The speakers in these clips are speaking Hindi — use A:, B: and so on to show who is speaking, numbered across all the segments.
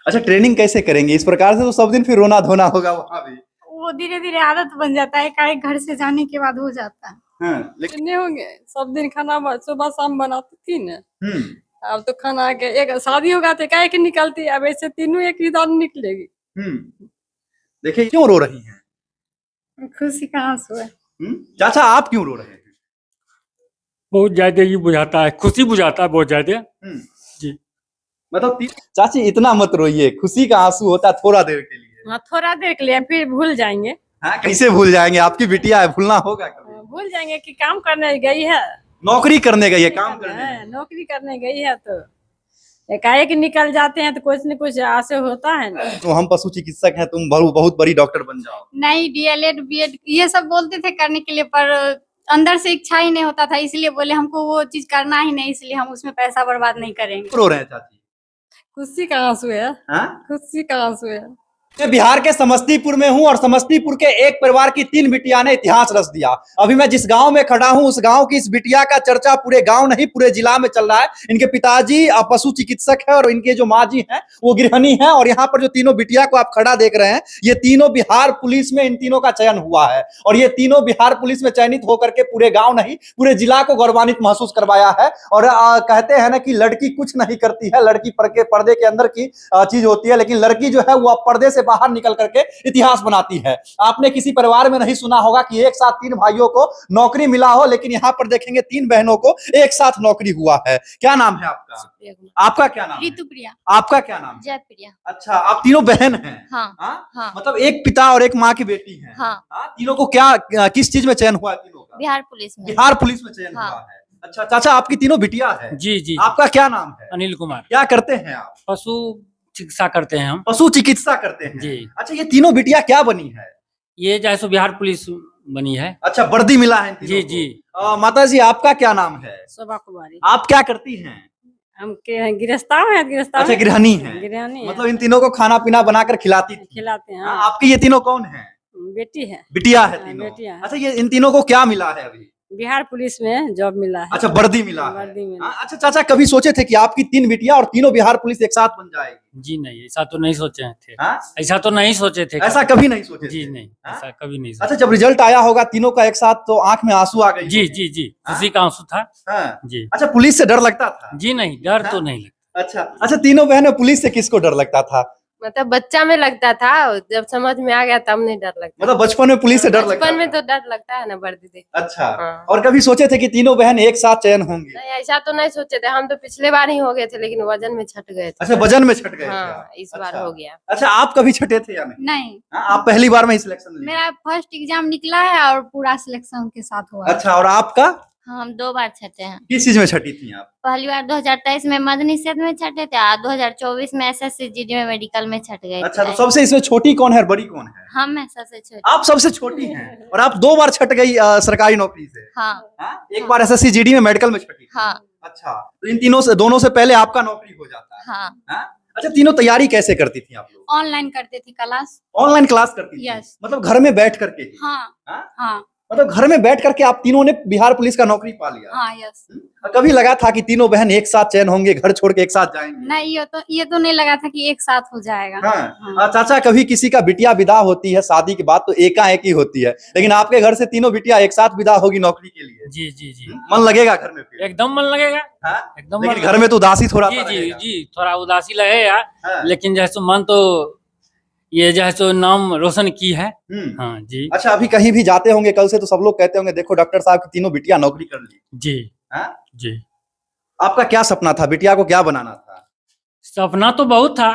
A: अच्छा, ट्रेनिंग कैसे करेंगे? इस प्रकार से तो सब दिन फिर रोना धोना होगा वहाँ भी।
B: वो धीरे धीरे आदत बन जाता है, एकाएक घर से जाने के बाद हो जाता है।
A: हाँ, लेकिन
C: नहीं होंगे सब दिन खाना सुबह शाम बनाती थी ना।
A: हम्म,
C: अब तो खाना के एक शादी होगा तो क्या निकलती, अब ऐसे तीनों एक ही दान निकलेगी।
A: देखिए क्यों रो रही हैं?
B: खुशी का आंसू है।
A: चाचा आप क्यों रो रहे हैं?
D: बहुत ज्यादा ही बुझाता है, खुशी बुझाता है बहुत ज्यादा। जी
A: मतलब चाची इतना मत रोइए, खुशी का आंसू होता है थोड़ा देर के लिए।
C: हाँ थोड़ा देर के लिए, फिर भूल जाएंगे।
A: हाँ, कैसे भूल जाएंगे? आपकी बिटिया है, भूलना होगा कभी?
C: भूल जाएंगे कि काम करने गई है,
A: नौकरी करने गई है, काम करने गई है।
C: नौकरी करने गई है तो एकाएक निकल जाते हैं तो कुछ न कुछ आशा होता है ना।
A: तो हम पशु चिकित्सक हैं, तुम बहुत बड़ी डॉक्टर बन जाओ।
B: नहीं, डीएलएड बीएड ये सब बोलते थे करने के लिए, पर अंदर से इच्छा ही नहीं होता था, इसलिए बोले हमको वो चीज करना ही नहीं, इसलिए हम उसमें पैसा बर्बाद नहीं करेंगे।
A: रो रहे हैं चाची?
C: खुशी का आंसू है।
A: हाँ?
C: खुशी का आंसू है।
A: मैं बिहार के समस्तीपुर में हूं और समस्तीपुर के एक परिवार की 3 बिटिया ने इतिहास रच दिया। अभी मैं जिस गांव में खड़ा हूं उस गांव की इस बिटिया का चर्चा पूरे गांव नहीं पूरे जिला में चल रहा है। इनके पिताजी पशु चिकित्सक है और इनके जो माँ जी हैं वो गृहिणी है। और यहाँ पर जो तीनों बिटिया को आप खड़ा देख रहे हैं, ये तीनों बिहार पुलिस में इन तीनों का चयन हुआ है और ये तीनों बिहार पुलिस में चयनित होकर के पूरे गाँव नहीं पूरे जिला को गौरवान्वित महसूस करवाया है। और कहते हैं ना कि लड़की कुछ नहीं करती है, लड़की पर्दे के अंदर की चीज होती है, लेकिन लड़की जो है वो पर्दे से बाहर निकल करके इतिहास बनाती है। आपने किसी परिवार में नहीं सुना होगा कि एक साथ 3 भाइयों को नौकरी मिला हो, लेकिन यहाँ पर देखेंगे 3 बहनों को एक साथ नौकरी हुआ है। क्या नाम है आपका? आपका क्या नाम है?
B: ऋतु प्रिया।
A: आपका क्या नाम है?
B: जयप्रिया।
A: अच्छा, आप तीनों बहन हैं?
B: हाँ,
A: हाँ? मतलब एक पिता और एक माँ की बेटी है।
B: हाँ।
A: तीनों को क्या किस चीज में चयन हुआ है तीनों का?
B: बिहार पुलिस में।
A: बिहार पुलिस में चयन हुआ है। अच्छा चाचा, आपकी तीनों बिटिया है?
D: जी जी।
A: आपका क्या नाम है?
D: अनिल कुमार।
A: क्या करते हैं आप?
D: पशु चिकित्सा करते हैं हम।
A: पशु चिकित्सा करते हैं
D: जी।
A: अच्छा, ये तीनों बिटिया क्या बनी है?
D: ये जैसे बिहार पुलिस बनी है।
A: अच्छा, वर्दी मिला है इन तीनों
D: जी
A: को।
D: जी।
A: माता जी आपका क्या नाम है?
C: शोभा कुमारी।
A: आप क्या करती हैं?
C: हम के गिरफ्तार है, गिरफ्तार।
A: अच्छा, गृहिणी हैं।
C: गृहिणी
A: मतलब इन तीनों को खाना पीना बनाकर खिलाती थी।
C: खिलाते हैं।
A: आपकी ये तीनों कौन है?
C: बेटी है।
A: बिटिया है तीनों।
C: बेटियां हैं।
A: अच्छा, ये इन तीनों को क्या मिला है अभी?
C: बिहार पुलिस में जॉब मिला है।
A: अच्छा, वर्दी मिला है।
C: वर्दी मिला।
A: अच्छा चाचा, कभी सोचे थे कि आपकी 3 बिटिया और तीनों बिहार पुलिस एक साथ बन जाएगी?
D: जी नहीं, ऐसा तो नहीं सोचे थे।
A: हाँ?
D: ऐसा तो नहीं सोचे थे।
A: ऐसा कभी नहीं सोचे
D: जी
A: थे?
D: नहीं,
A: हाँ?
D: ऐसा कभी नहीं
A: अच्छा,
D: सोचा।
A: जब रिजल्ट आया होगा तीनों का एक साथ तो आंख में आंसू आ गई
D: जी
A: होगी।
D: जी जी,
A: हाँ?
D: खुशी का आंसू था।
A: हाँ।
D: जी।
A: अच्छा, पुलिस से डर लगता था?
D: जी नहीं, डर
A: हाँ?
D: तो नहीं लगता।
A: अच्छा, तीनों बहनों पुलिस से किसको डर लगता था?
E: मतलब बच्चा में लगता था, जब समझ में आ गया तब नहीं डर लगता।
A: मतलब बचपन में पुलिस से डर लगता
E: बचपन में
A: था?
E: तो डर लगता है ना वर्दी देख।
A: अच्छा।
E: हाँ।
A: और कभी सोचे थे कि तीनों बहन एक साथ चयन होंगी?
E: नहीं ऐसा तो नहीं सोचे थे, हम तो पिछले बार ही हो गए थे, लेकिन वजन में छट गए थे।
A: अच्छा, वजन में छट गए थे
E: हाँ,
A: आप?
E: इस बार
A: अच्छा।
E: हो गया।
A: अच्छा, आप कभी छटे थे या नहीं?
B: नहीं,
A: आप पहली बार में ही सिलेक्शन लिए?
B: मेरा फर्स्ट एग्जाम निकला है और पूरा सिलेक्शन के साथ हुआ है।
A: अच्छा, और आपका?
F: हम 2 बार छटे हैं।
A: किस चीज में छटी थी आप?
F: पहली बार 2023 में मदनी सेठ में छटे थे और 2024 में एसएससी जीडी में मेडिकल में छट गए
A: अच्छा,
F: थे।
A: तो सबसे इसमें छोटी कौन है और बड़ी कौन है?
F: हम में सबसे छोटी।
A: आप सबसे छोटी हैं और आप 2 बार छट गई सरकारी नौकरी से।
F: हाँ
A: हाँ? एक बार एसएससी जीडी में मेडिकल में छटी थी।
F: हाँ
A: अच्छा, तो इन दोनों से पहले आपका नौकरी हो जाता है।
F: हाँ।
A: हाँ? अच्छा, तीनों तैयारी कैसे करती थी आप लोग?
B: ऑनलाइन करते थे क्लास।
A: ऑनलाइन क्लास करती थी?
B: यस।
A: मतलब घर में बैठ करके ही?
B: हाँ
A: हाँ?
B: हाँ
A: मतलब घर में बैठ करके आप तीनों ने बिहार पुलिस का नौकरी पा लिया?
B: हाँ। यस।
A: कभी लगा था कि तीनों बहन एक साथ चयन होंगे, घर छोड़ के एक साथ जाएंगे?
B: नहीं, ये तो नहीं लगा था कि एक साथ हो जाएगा।
A: हाँ। चाचा, कभी किसी का बिटिया विदा होती है शादी के बाद तो एकाएक ही होती है, लेकिन आपके घर से तीनों बिटिया एक साथ विदा होगी नौकरी के लिए?
D: जी जी जी।
A: मन लगेगा घर में फिर?
D: एकदम मन लगेगा।
A: हाँ?
D: एकदम
A: लेकिन
D: मन
A: घर में तो उदासी थोड़ा
D: जी
A: सा
D: जी
A: रहेगा।
D: जी, थोड़ा उदासी लगेगा।
A: हाँ।
D: लेकिन जैसे मन तो ये जैसे नाम रोशन की है। हाँ जी।
A: अच्छा, अभी कहीं भी जाते होंगे कल से तो सब लोग कहते होंगे देखो डॉक्टर साहब की तीनों बिटिया नौकरी कर ली।
D: जी।
A: हाँ?
D: जी।
A: आपका क्या सपना था? बिटिया को क्या बनाना था?
D: सपना तो बहुत था,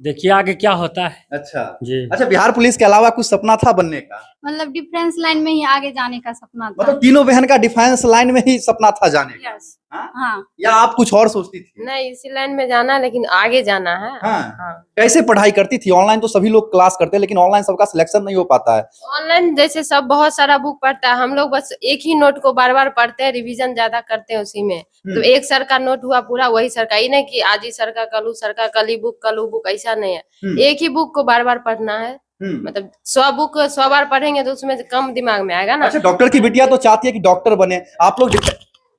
D: देखिए आगे क्या होता है।
A: अच्छा
D: जी।
A: अच्छा, बिहार पुलिस के अलावा कुछ सपना था बनने का?
B: मतलब डिफेंस लाइन में ही आगे जाने का सपना था।
A: मतलब तीनों बहन का डिफेंस लाइन में ही सपना था जाने का?
B: यस।
A: हाँ?
B: हाँ।
A: या आप कुछ और सोचती थी?
E: नहीं इसी लाइन में जाना, लेकिन आगे जाना है।
A: हाँ।
E: हाँ।
A: कैसे पढ़ाई करती थी? ऑनलाइन तो सभी लोग क्लास करते हैं, लेकिन ऑनलाइन सबका सिलेक्शन नहीं हो पाता है।
E: ऑनलाइन जैसे सब बहुत सारा बुक पढ़ता है, हम लोग बस एक ही नोट को बार बार पढ़ते हैं, रिवीजन ज्यादा करते हैं उसी में। तो एक सर का नोट हुआ पूरा वही सर का, ही नहीं कि आज ही सर का कल सर का, कल ही बुक कल बुक, ऐसा नहीं है। एक ही बुक को बार बार पढ़ना है। मतलब 100 बुक 100 बार पढ़ेंगे तो उसमें कम दिमाग में आएगा ना।
A: अच्छा, डॉक्टर की बिटिया तो चाहती है कि डॉक्टर बने,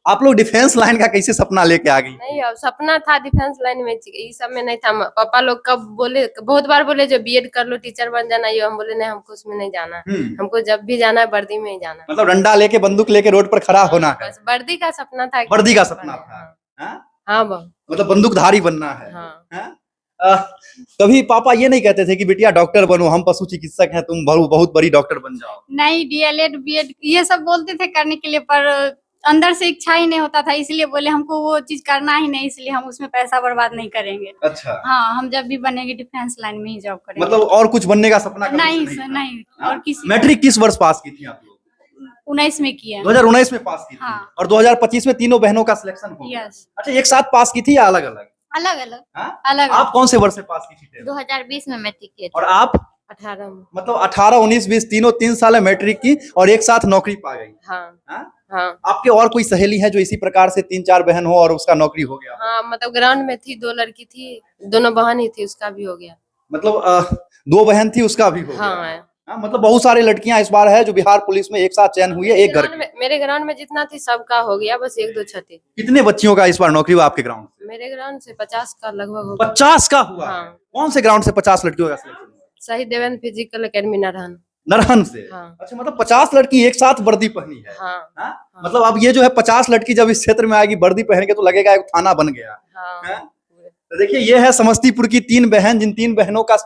A: आप लोग डिफेंस लाइन का कैसे सपना लेके आ गई?
E: नहीं, अब सपना था डिफेंस लाइन में, ये सब में नहीं था। पापा लोग कब बोले, बहुत बार बोले जो बीएड कर लो, टीचर बन जाना, ये हम बोले नहीं, हमको उसमें नहीं जाना। हमको जब भी जाना है वर्दी में ही जाना।
A: मतलब डंडा लेके बंदूक लेके रोड पर खड़ा होना है,
E: बस वर्दी का सपना था।
A: वर्दी का सपना था। हाँ?
E: हाँ बहुत।
A: मतलब बंदूकधारी बनना है।
E: हाँ।
A: हाँ? कभी पापा ये नहीं कहते थे कि बिटिया डॉक्टर बनो, हम पशु चिकित्सक हैं, तुम बहुत बड़ी डॉक्टर बन जाओ?
B: नहीं, डीएलएड बीएड ये सब बोलते थे करने के लिए, पर अंदर से इच्छा ही नहीं होता था, इसलिए बोले हमको वो चीज करना ही नहीं, इसलिए हम उसमें पैसा बर्बाद नहीं करेंगे।
A: अच्छा।
B: हाँ, हम जब भी बनेंगे डिफेंस लाइन में ही जॉब करेंगे।
A: मतलब और कुछ बनने का सपना कभी से
B: नहीं
A: था?
B: सर, नहीं।
A: हाँ?
B: और किसी
A: मैट्रिक किस वर्ष पास की थी आप लोग?
B: 19 में किया।
A: 2019 में पास की थी।
B: हाँ।
A: और 2025 में तीनों बहनों का सिलेक्शन हो गया।
B: यस।
A: अच्छा, एक साथ पास की थी या अलग अलग?
B: अलग अलग।
A: हाँ?
B: अलग
A: आप कौन से वर्ष से पास की थी?
F: 2020 में मैट्रिक किए थे।
A: और आप?
E: 18 में।
A: मतलब 18, 19, 20 तीनों 3 साल में मैट्रिक की और एक साथ नौकरी पा गई।
E: हाँ
A: हाँ?
E: हाँ
A: आपके और कोई सहेली है जो इसी प्रकार से 3-4 बहन हो और उसका नौकरी हो गया?
E: हाँ, मतलब ग्राउंड में थी, 2 लड़की थी, दोनों बहन ही थी, उसका भी हो गया।
A: मतलब 2 बहन थी, उसका भी हो गया।
E: हाँ।
A: हाँ, मतलब बहुत सारी लड़कियां इस बार है जो बिहार पुलिस में एक साथ चयन हुई है एक घर की।
E: मेरे ग्राउंड में जितना थी सबका हो गया, बस 1-2 छठी।
A: कितने बच्चियों का इस बार नौकरी हुआ आपके ग्राउंड से?
E: मेरे ग्राउंड से 50 का लगभग हो गया।
A: 50 का हुआ?
E: हाँ।
A: कौन से ग्राउंड से 50 लड़कियों का सिलेक्शन हुआ?
E: शहीद देवेंद्र फिजिकल एकेडमी नारायण।
A: नरहन से?
E: हाँ।
A: अच्छा, मतलब 50 लड़की एक साथ वर्दी पहनी है।
E: हाँ
A: हाँ? मतलब अब ये जो है 50 लड़की जब इस क्षेत्र में आएगी वर्दी पहन के तो लगेगा एक थाना बन गया।
E: हाँ।
A: हाँ? तो देखिए, ये है समस्तीपुर की 3 बहन, जिन 3 बहनों का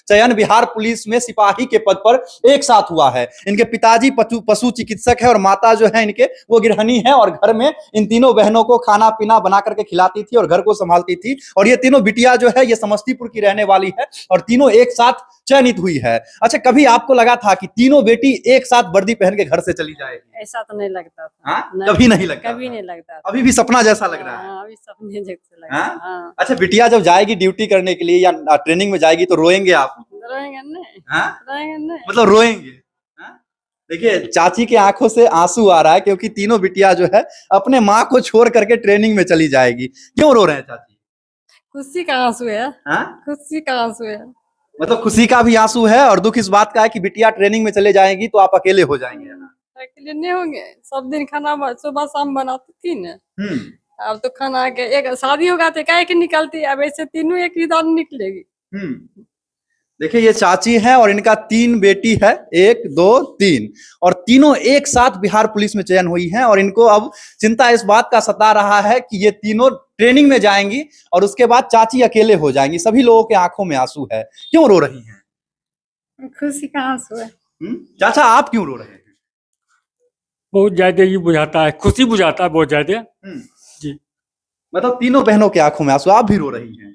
A: चयन बिहार पुलिस में सिपाही के पद पर एक साथ हुआ है। इनके पिताजी पशु चिकित्सक है और माता जो है इनके वो गृहिणी है, और घर में इन तीनों बहनों को खाना पीना बना करके खिलाती थी और घर को संभालती थी। और ये तीनों बिटिया जो है ये समस्तीपुर की रहने वाली है और तीनों एक साथ चयनित हुई है। अच्छा, कभी आपको लगा था कि तीनों बेटी एक साथ वर्दी पहन के घर से चली जाएगी?
C: ऐसा तो नहीं लगता था।
A: हाँ? कभी नहीं लगता?
C: कभी नहीं लगता था।
A: अभी भी सपना जैसा लग रहा है?
C: हाँ, अभी सपने जैसे लग रहा
A: हाँ?
C: है। हाँ।
A: अच्छा, बिटिया जब जाएगी ड्यूटी करने के लिए या ट्रेनिंग में जाएगी तो रोएंगे आप?
C: रोएंगे नहीं,
A: हाँ?
C: रोएंगे नहीं।
A: मतलब रोएंगे? हाँ? देखिए, चाची के आंखों से आंसू आ रहा है क्योंकि तीनों बिटिया जो है अपने माँ को छोड़ करके ट्रेनिंग में चली जाएगी। क्यों रो रहे हैं चाची?
C: खुशी का आंसू है।
A: हाँ?
C: खुशी का आंसू है।
A: मतलब खुशी का भी आंसू है और दुख इस बात का है कि बिटिया ट्रेनिंग में चले जाएंगी तो आप अकेले हो जाएंगे।
C: अकेले नहीं होंगे, सब दिन खाना सुबह शाम बनाती थी ना।
A: हम्म।
C: अब तो खाना के एक शादी होगा तो क्या कि निकलती, अब ऐसे तीनों एक ही दान निकलेगी।
A: देखिए, ये चाची है और इनका 3 बेटी है, 1, 2, 3, और तीनों एक साथ बिहार पुलिस में चयन हुई हैं। और इनको अब चिंता इस बात का सता रहा है कि ये तीनों ट्रेनिंग में जाएंगी और उसके बाद चाची अकेले हो जाएंगी। सभी लोगों के आंखों में आंसू है। क्यों रो रही हैं?
B: खुशी का आंसू है।
A: चाचा, आप क्यों रो रहे हैं?
D: बहुत ज्यादा ये बुझाता है, खुशी बुझाता है बहुत ज्यादा। जी।
A: मतलब तीनों बहनों के आंखों में आंसू, आप भी रो रही हैं?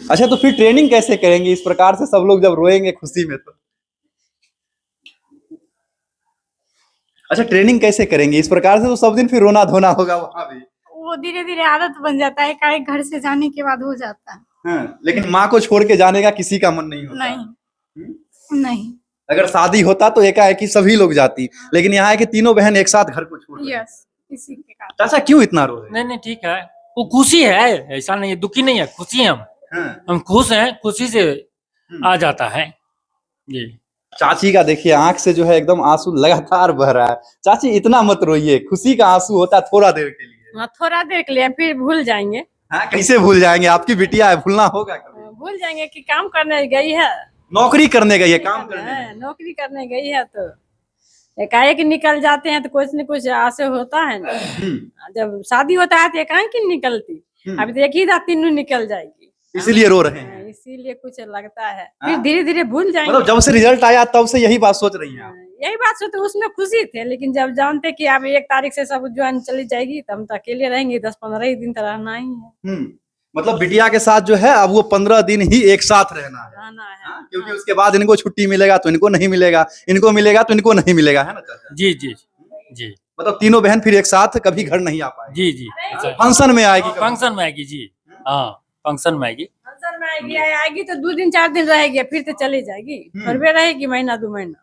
A: अच्छा, तो फिर ट्रेनिंग कैसे करेंगे इस प्रकार से सब लोग जब रोएंगे खुशी में तो? अच्छा, ट्रेनिंग कैसे करेंगे इस प्रकार से तो सब दिन फिर रोना धोना होगा वहां भी?
B: वो धीरे धीरे आदत बन जाता है, काहे घर से जाने के बाद हो जाता है।
A: हाँ, लेकिन माँ को छोड़ के जाने का किसी का मन नहीं होता?
B: नहीं। नहीं।
A: अगर शादी होता तो एकाएकी सभी लोग जाती, लेकिन यहाँ है कि तीनों बहन एक साथ घर को छोड़ रही हैं।
B: यस, इसी के कारण।
A: चाचा, क्यों इतना रो रहे हैं?
D: नहीं नहीं ठीक है, वो खुशी है, ऐसा नहीं है, दुखी नहीं है, खुशी है। हम खुश हैं, खुशी से आ जाता है। जी।
A: चाची का देखिए आंख से जो है एकदम आंसू लगातार बह रहा है। चाची, इतना मत रोइए, खुशी का आंसू होता है थोड़ा देर के लिए।
C: हाँ, थोड़ा देर के लिए, फिर भूल जाएंगे।
A: हाँ, कैसे भूल जाएंगे? आपकी बिटिया है, भूलना होगा कभी?
C: भूल जाएंगे कि काम करने गई है,
A: नौकरी करने गई है, काम करने गई है।
C: नौकरी करने गई है तो एकाएक निकल जाते हैं तो कुछ न कुछ आशे होता है ना। जब शादी होता है तो एकाएक निकलती, अब देखी था तीनों निकल जाएगी,
A: इसीलिए रो रहे हैं।
C: इसीलिए कुछ लगता है, फिर धीरे धीरे भूल जाएंगे।
A: मतलब जब से रिजल्ट आया तब से यही बात सोच रही हैं आप?
C: यही बात सोचते, उसमें खुशी थे, लेकिन जब जानते कि अब 1 तारीख से सब ज्वाइन चली जाएगी तो हम तो अकेले रहेंगे, 10-15 ही दिन तो रहना ही है।
A: मतलब बिटिया के साथ जो है अब वो 15 दिन ही एक साथ रहना है। क्योंकि उसके बाद इनको छुट्टी मिलेगा तो इनको नहीं मिलेगा, इनको मिलेगा तो इनको नहीं मिलेगा, है ना चाचा?
D: जी जी जी।
A: मतलब तीनों बहन फिर एक साथ कभी घर नहीं आ पाएगी?
D: जी जी।
A: फंक्शन में आएगी?
D: फंक्शन में आएगी जी। हाँ, फंक्शन में आएगी।
C: फंक्शन में आएगी तो 2 दिन 4 दिन रहेगी, फिर तो चली जाएगी। और वे रहेगी महीना 2 महीना।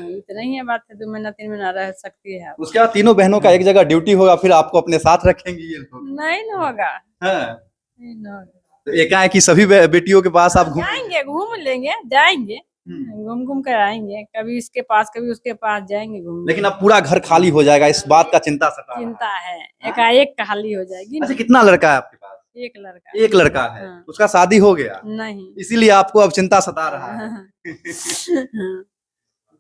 C: इतना ही है बात है, 2 महीना 3 महीना रह सकती है।
A: उसके बाद तीनों बहनों का एक जगह ड्यूटी होगा, फिर आपको अपने साथ रखेंगी ये लोग?
C: नहीं न होगा,
A: हाँ।
C: नहीं न होगा।
A: तो एकाएकी सभी बेटियों के पास आप
C: जाएंगे, घूम लेंगे, जाएंगे। घूम घूम कर आएंगे, कभी इसके पास कभी उसके पास जाएंगे घूमने।
A: लेकिन अब पूरा घर खाली हो जाएगा, इस बात का चिंता सता रहा है।
C: चिंता है, एकाएक खाली हो जाएगी ना।
A: अच्छा, कितना लड़का है आपके पास?
C: एक लड़का।
A: एक लड़का है।
C: हाँ।
A: उसका शादी हो गया,
C: नहीं।
A: इसीलिए आपको अब चिंता सता रहा है।
C: हाँ।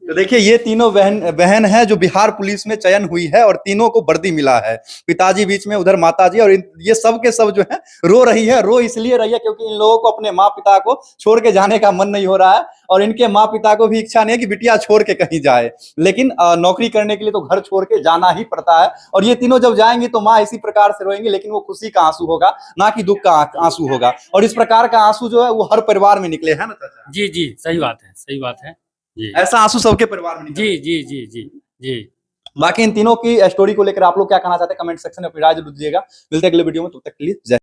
A: तो देखिए, ये तीनों बहन है जो बिहार पुलिस में चयन हुई है और तीनों को वर्दी मिला है। पिताजी बीच में, उधर माताजी, और ये सब के सब जो है रो रही है। रो इसलिए रही है क्योंकि इन लोगों को अपने माँ पिता को छोड़ के जाने का मन नहीं हो रहा है, और इनके माँ पिता को भी इच्छा नहीं है कि बिटिया छोड़ के कहीं जाए, लेकिन नौकरी करने के लिए तो घर छोड़ के जाना ही पड़ता है। और ये तीनों जब जाएंगी तो माँ इसी प्रकार से रोएंगी, लेकिन वो खुशी का आंसू होगा, ना कि दुख का आंसू होगा। और इस प्रकार का आंसू जो है वो हर परिवार में निकले, है ना चाचा?
D: जी जी, सही बात है, सही बात है जी।
A: ऐसा आंसू सबके परिवार में निकले।
D: जी जी जी जी जी।
A: बाकी इन तीनों की स्टोरी को लेकर आप लोग क्या कहना चाहते हैं, कमेंट सेक्शन में अपनी राय जरूर दीजिएगा। मिलते हैं अगले वीडियो में, तब तक के लिए जय।